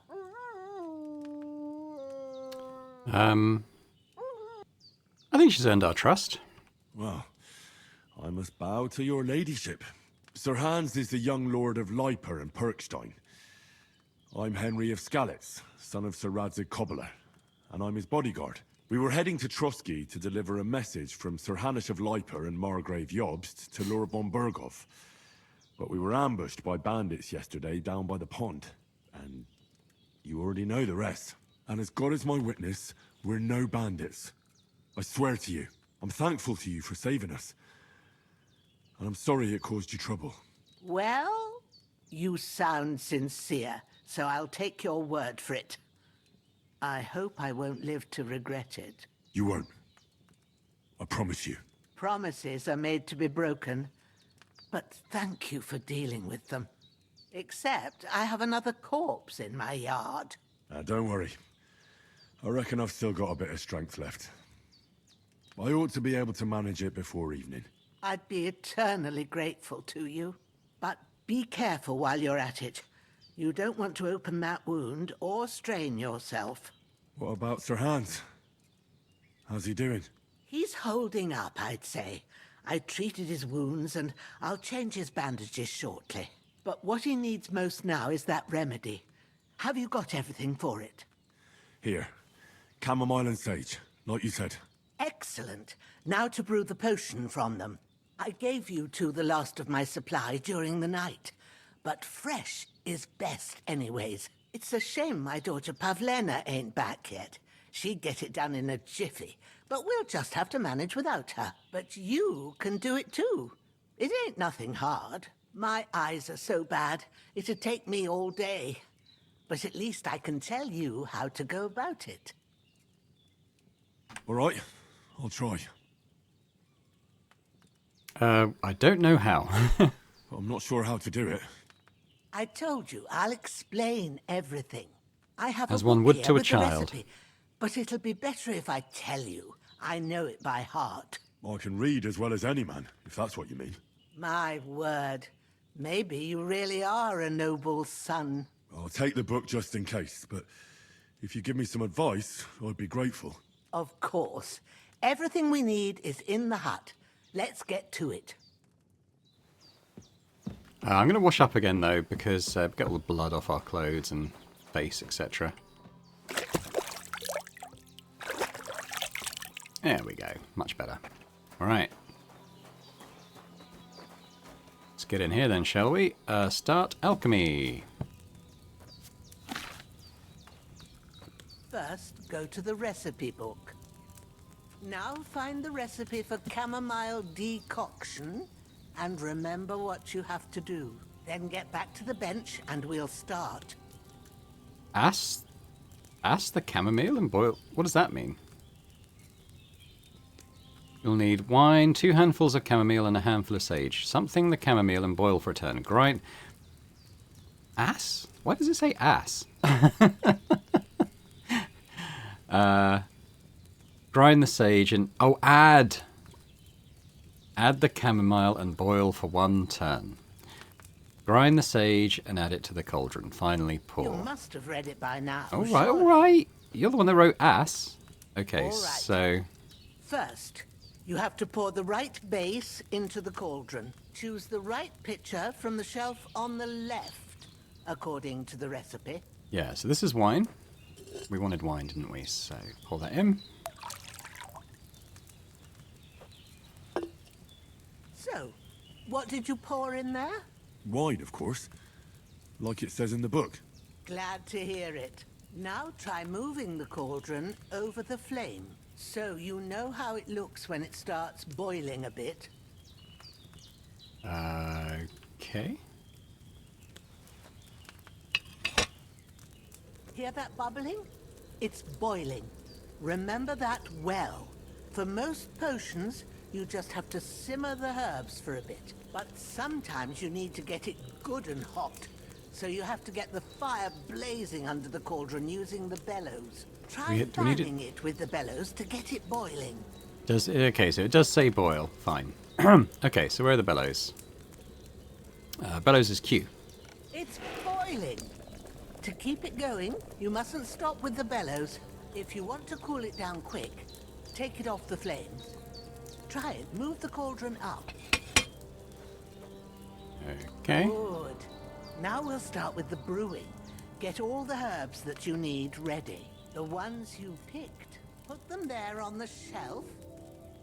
I think she's earned our trust. Well, I must bow to your ladyship. Sir Hans is the young lord of Leiper and Perkstein. I'm Henry of Skalitz, son of Sir Radzig Kobyla, and I'm his bodyguard. We were heading to Trusky to deliver a message from Sir Hanish of Leiper and Margrave Jobst to Lord von Burgov. But we were ambushed by bandits yesterday down by the pond, and you already know the rest. And as God is my witness, we're no bandits. I swear to you, I'm thankful to you for saving us. And I'm sorry it caused you trouble. Well, you sound sincere, so I'll take your word for it. I hope I won't live to regret it. You won't. I promise you. Promises are made to be broken, but thank you for dealing with them. Except I have another corpse in my yard. Don't worry. I reckon I've still got a bit of strength left. I ought to be able to manage it before evening. I'd be eternally grateful to you. But be careful while you're at it. You don't want to open that wound or strain yourself. What about Sir Hans? How's he doing? He's holding up, I'd say. I treated his wounds and I'll change his bandages shortly. But what he needs most now is that remedy. Have you got everything for it? Here. Chamomile and sage, like you said. Excellent. Now to brew the potion from them. I gave you two the last of my supply during the night. But fresh is best anyways. It's a shame my daughter Pavlena ain't back yet. She'd get it done in a jiffy, but we'll just have to manage without her. But you can do it too. It ain't nothing hard. My eyes are so bad, it'd take me all day. But at least I can tell you how to go about it. All right, I'll try. I don't know how. I'm not sure how to do it. I told you, I'll explain everything. I have As a one book would here to a with the child. recipe, but it'll be better if I tell you. I know it by heart. I can read as well as any man, if that's what you mean. My word. Maybe you really are a noble son. I'll take the book just in case, but if you give me some advice, I'd be grateful. Of course. Everything we need is in the hut. Let's get to it. I'm going to wash up again, though, because get all the blood off our clothes and face, etc. There we go. Much better. All right. Let's get in here then, shall we? Start alchemy. First, go to the recipe book. Now find the recipe for chamomile decoction and remember what you have to do. Then get back to the bench and we'll start. Ass the chamomile and boil. What does that mean? You'll need wine, 2 handfuls of chamomile and a handful of sage. Something the chamomile and boil for a turn. Grind. Ass? Why does it say ass? Grind the sage and... Oh, add! Add the chamomile and boil for 1 turn. Grind the sage and add it to the cauldron. Finally pour. You must have read it by now. All right, all right. You're the one that wrote ass. Okay, All right. so... First, you have to pour the right base into the cauldron. Choose the right pitcher from the shelf on the left, according to the recipe. Yeah, so this is wine. We wanted wine, didn't we? So pour that in. So, what did you pour in there? Wine, of course. Like it says in the book. Glad to hear it. Now try moving the cauldron over the flame, so you know how it looks when it starts boiling a bit. Okay. Hear that bubbling? It's boiling. Remember that well. For most potions, you just have to simmer the herbs for a bit. But sometimes you need to get it good and hot. So you have to get the fire blazing under the cauldron using the bellows. Try Do we need fanning it with the bellows to get it boiling. Okay, so it does say boil. Fine. Okay, so where are the bellows? Bellows is Q. It's boiling. To keep it going, you mustn't stop with the bellows. If you want to cool it down quick, take it off the flames. Try it. Move the cauldron up. Okay. Good. Now we'll start with the brewing. Get all the herbs that you need ready. The ones you picked. Put them there on the shelf,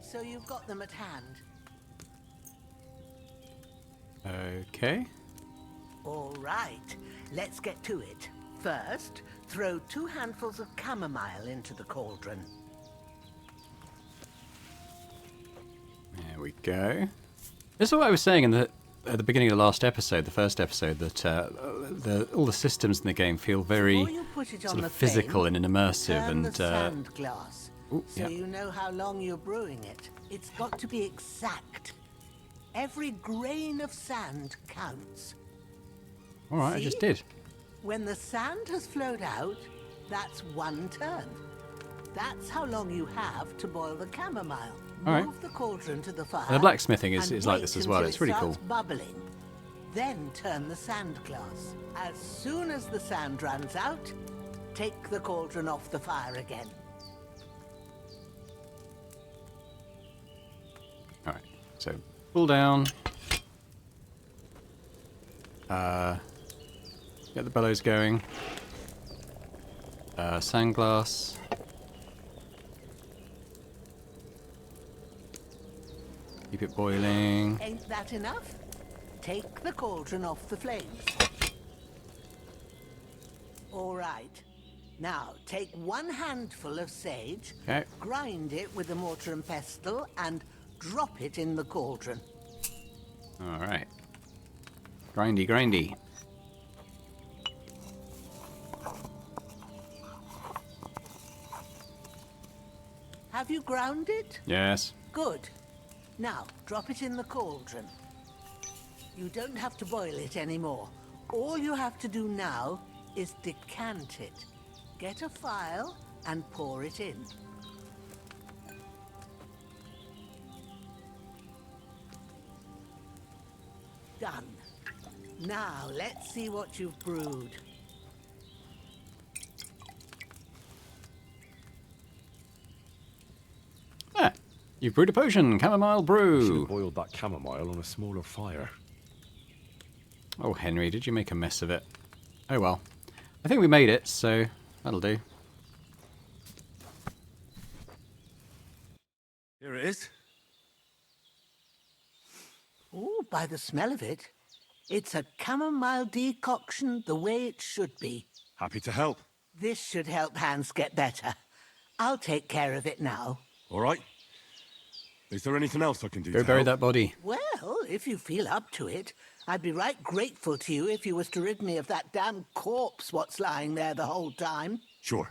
so you've got them at hand. Okay. All right, let's get to it. First, throw 2 handfuls of chamomile into the cauldron. There we go. This is what I was saying at the beginning of the last episode, the first episode, that all the systems in the game feel very Before you put it sort on of the physical flame, and immersive, turn and the sand glass, so yeah. you know how long you're brewing it. It's got to be exact. Every grain of sand counts. All right, I just did. When the sand has flowed out, that's 1 turn. That's how long you have to boil the chamomile. All right. Move the cauldron to the fire. And the blacksmithing is and like wait this as well. until It's really it cool. starts bubbling. Then turn the sand glass. As soon as the sand runs out, take the cauldron off the fire again. All right, so pull down. Get the bellows going. Sand glass. Keep it boiling. Ain't that enough? Take the cauldron off the flames. All right. Now, take 1 handful of sage, Okay. grind it with a mortar and pestle, and drop it in the cauldron. All right. Grindy, grindy. Have you ground it? Yes. Good. Now, drop it in the cauldron. You don't have to boil it anymore. All you have to do now is decant it. Get a phial and pour it in. Done. Now, let's see what you've brewed. Ah, you've brewed a potion, chamomile brew. Should have boiled that chamomile on a smaller fire. Oh, Henry, did you make a mess of it? Oh well. I think we made it, so that'll do. Here it is. Oh, by the smell of it, it's a chamomile decoction the way it should be. Happy to help. This should help Hans get better. I'll take care of it now. All right. Is there anything else I can do Go to bury help? that body. Well, if you feel up to it, I'd be right grateful to you if you was to rid me of that damn corpse what's lying there the whole time. Sure.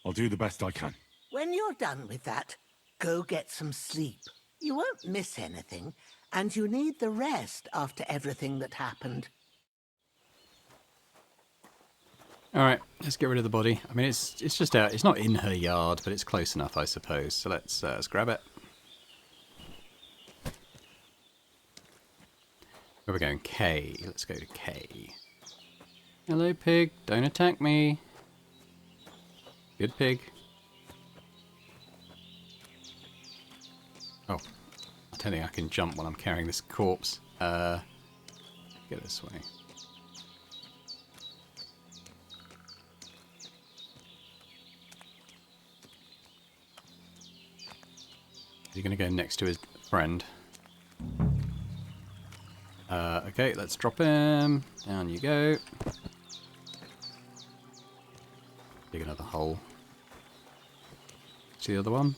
I'll do the best I can. When you're done with that, go get some sleep. You won't miss anything, and you need the rest after everything that happened. All right, let's get rid of the body. I mean, it's just out. It's not in her yard, but it's close enough, I suppose. So let's grab it. Where are we going? K. Let's go to K. Hello, pig. Don't attack me. Good pig. Oh, I don't think I can jump while I'm carrying this corpse. Get this way. He's going to go next to his friend. Okay, let's drop him. Down you go. Dig another hole. See the other one?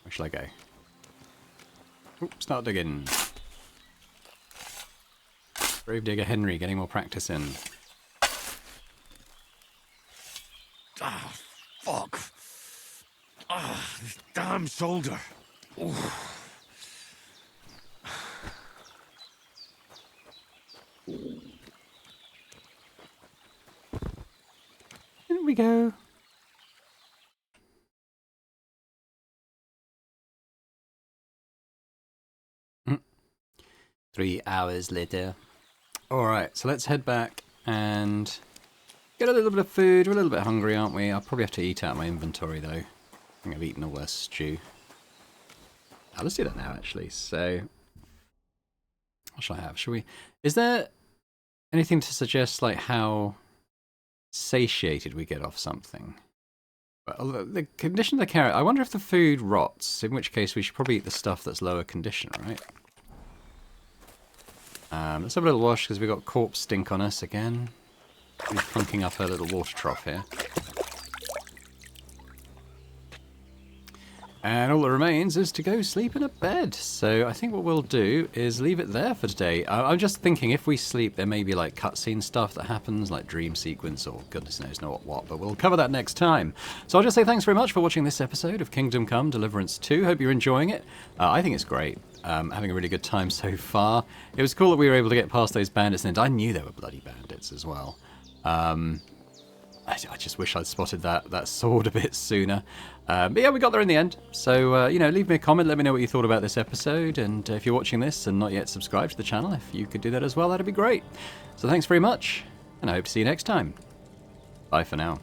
Where shall I go? Oop, start digging. Gravedigger Henry getting more practice in. Ah, fuck. Ah, this damn shoulder. Oof. Here we go. Mm. 3 hours later. Alright, so let's head back and get a little bit of food. We're a little bit hungry, aren't we? I'll probably have to eat out my inventory though. I think I've eaten all their stew. Oh, let's do that now actually. So, what shall I have? Shall we? Is there anything to suggest like how satiated we get off something? Well, the condition of the carrot, I wonder if the food rots, in which case we should probably eat the stuff that's lower condition, right? Let's have a little wash because we've got corpse stink on us again. She's plunking up her little water trough here. And all that remains is to go sleep in a bed. So I think what we'll do is leave it there for today. I'm just thinking if we sleep, there may be like cutscene stuff that happens, like dream sequence or goodness knows not what, but we'll cover that next time. So I'll just say thanks very much for watching this episode of Kingdom Come Deliverance 2. Hope you're enjoying it. I think it's great. Having a really good time so far. It was cool that we were able to get past those bandits, and I knew they were bloody bandits as well. I just wish I'd spotted that sword a bit sooner. But yeah, we got there in the end. So, you know, leave me a comment, let me know what you thought about this episode, and if you're watching this and not yet subscribed to the channel, if you could do that as well, that'd be great. So thanks very much, and I hope to see you next time. Bye for now.